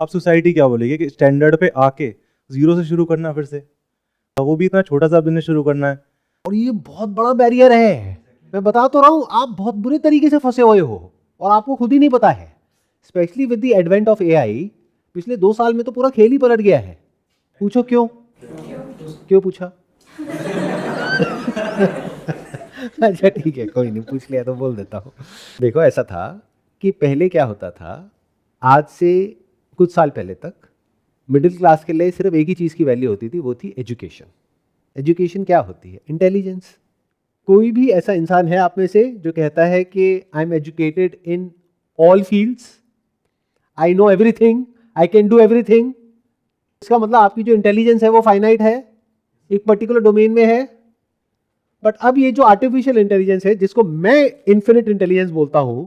अब सोसाइटी क्या बोलेगी कि स्टैंडर्ड पे आके जीरो से शुरू करना, फिर से वो भी इतना छोटा सा बिजनेस शुरू करना है। और ये बहुत बड़ा बैरियर है, मैं बता तो रहा हूं, आप बहुत बुरे तरीके से फंसे हुए हो और आपको खुद ही नहीं पता है। Specially with the advent of AI पिछले 2 साल में तो पूरा खेल ही पलट गया है। पूछो क्यों? क्यों पूछा? अच्छा ठीक है, कोई नहीं, पूछ लिया तो बोल देता हूँ। देखो ऐसा था कि पहले क्या होता था, आज से कुछ साल पहले तक मिडिल क्लास के लिए सिर्फ एक ही चीज़ की वैल्यू होती थी, वो थी एजुकेशन। एजुकेशन क्या होती है? इंटेलिजेंस। कोई भी ऐसा इंसान है आप में से जो कहता है कि I am educated in all fields, I know everything, I can do everything? इसका मतलब आपकी जो इंटेलिजेंस है वो फाइनाइट है, एक पर्टिकुलर डोमेन में है। बट अब ये जो आर्टिफिशियल इंटेलिजेंस है, जिसको मैं इन्फिनिट इंटेलिजेंस बोलता हूं,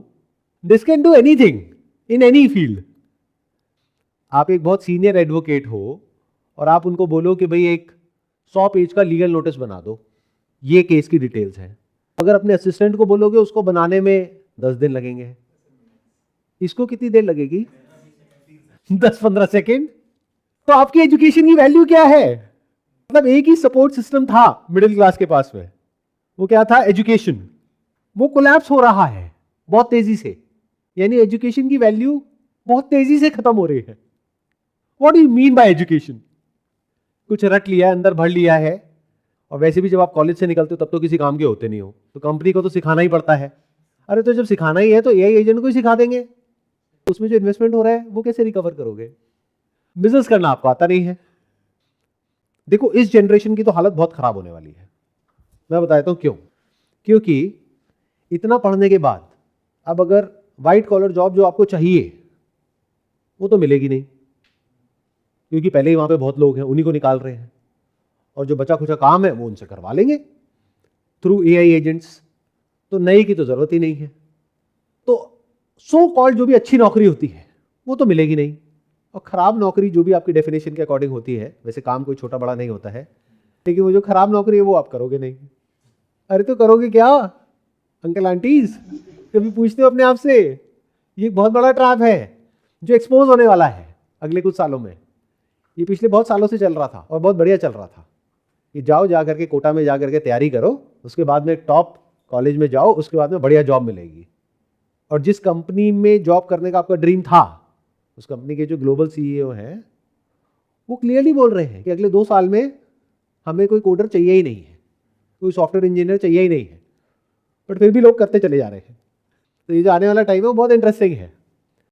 this can do anything in any field. आप एक बहुत सीनियर एडवोकेट हो और आप उनको बोलो कि भाई एक 100 पेज का लीगल नोटिस बना दो, ये केस की डिटेल्स हैं। अगर अपने असिस्टेंट को बोलोगे उसको बनाने में 10 दिन लगेंगे, इसको कितनी देर लगेगी? 10-15 सेकेंड। तो आपकी एजुकेशन की वैल्यू क्या है? मतलब एक ही सपोर्ट सिस्टम था मिडिल क्लास के पास में, वो क्या था? एजुकेशन। वो कोलैप्स हो रहा है बहुत तेजी से, यानी एजुकेशन की वैल्यू बहुत तेजी से खत्म हो रही है। What do you mean by education? कुछ रट लिया है, अंदर भर लिया है, और वैसे भी जब आप कॉलेज से निकलते हो तब तो किसी काम के होते नहीं हो, तो कंपनी को तो सिखाना ही पड़ता है। अरे तो जब सिखाना ही है तो एआई एजेंट को ही सिखा देंगे, उसमें जो इन्वेस्टमेंट हो रहा है वो कैसे रिकवर करोगे? बिजनेस करना आपको आता नहीं है। देखो इस जनरेशन की तो हालत बहुत खराब होने वाली है। मैं बताता हूं क्यों। क्योंकि इतना पढ़ने के बाद अब अगर व्हाइट कॉलर जॉब जो आपको चाहिए वो तो मिलेगी नहीं, क्योंकि पहले ही वहां पे बहुत लोग हैं, उन्हीं को निकाल रहे हैं, और जो बचा खुचा काम है वो उनसे करवा लेंगे थ्रू एआई एजेंट्स, तो नई की तो जरूरत ही नहीं है। तो सो कॉल्ड जो भी अच्छी नौकरी होती है वो तो मिलेगी नहीं, और खराब नौकरी जो भी आपकी डेफिनेशन के अकॉर्डिंग होती है, वैसे काम कोई छोटा बड़ा नहीं होता है, लेकिन वो जो खराब नौकरी है वो आप करोगे नहीं। अरे तो करोगे क्या अंकल आंटीज? कभी पूछते हो अपने आप से? ये बहुत बड़ा ट्रैप है जो एक्सपोज होने वाला है अगले कुछ सालों में। ये पिछले बहुत सालों से चल रहा था और बहुत बढ़िया चल रहा था कि जाओ जा करके कोटा में जा करके तैयारी करो, उसके बाद में टॉप कॉलेज में जाओ, उसके बाद में बढ़िया जॉब मिलेगी। और जिस कंपनी में जॉब करने का आपका ड्रीम था, उस कंपनी के जो ग्लोबल सीईओ हैं वो क्लियरली बोल रहे हैं कि अगले 2 साल में हमें कोई कोडर चाहिए ही नहीं है, कोई सॉफ्टवेयर इंजीनियर चाहिए ही नहीं है, बट फिर भी लोग करते चले जा रहे हैं। तो ये जो आने वाला टाइम है वो बहुत इंटरेस्टिंग है।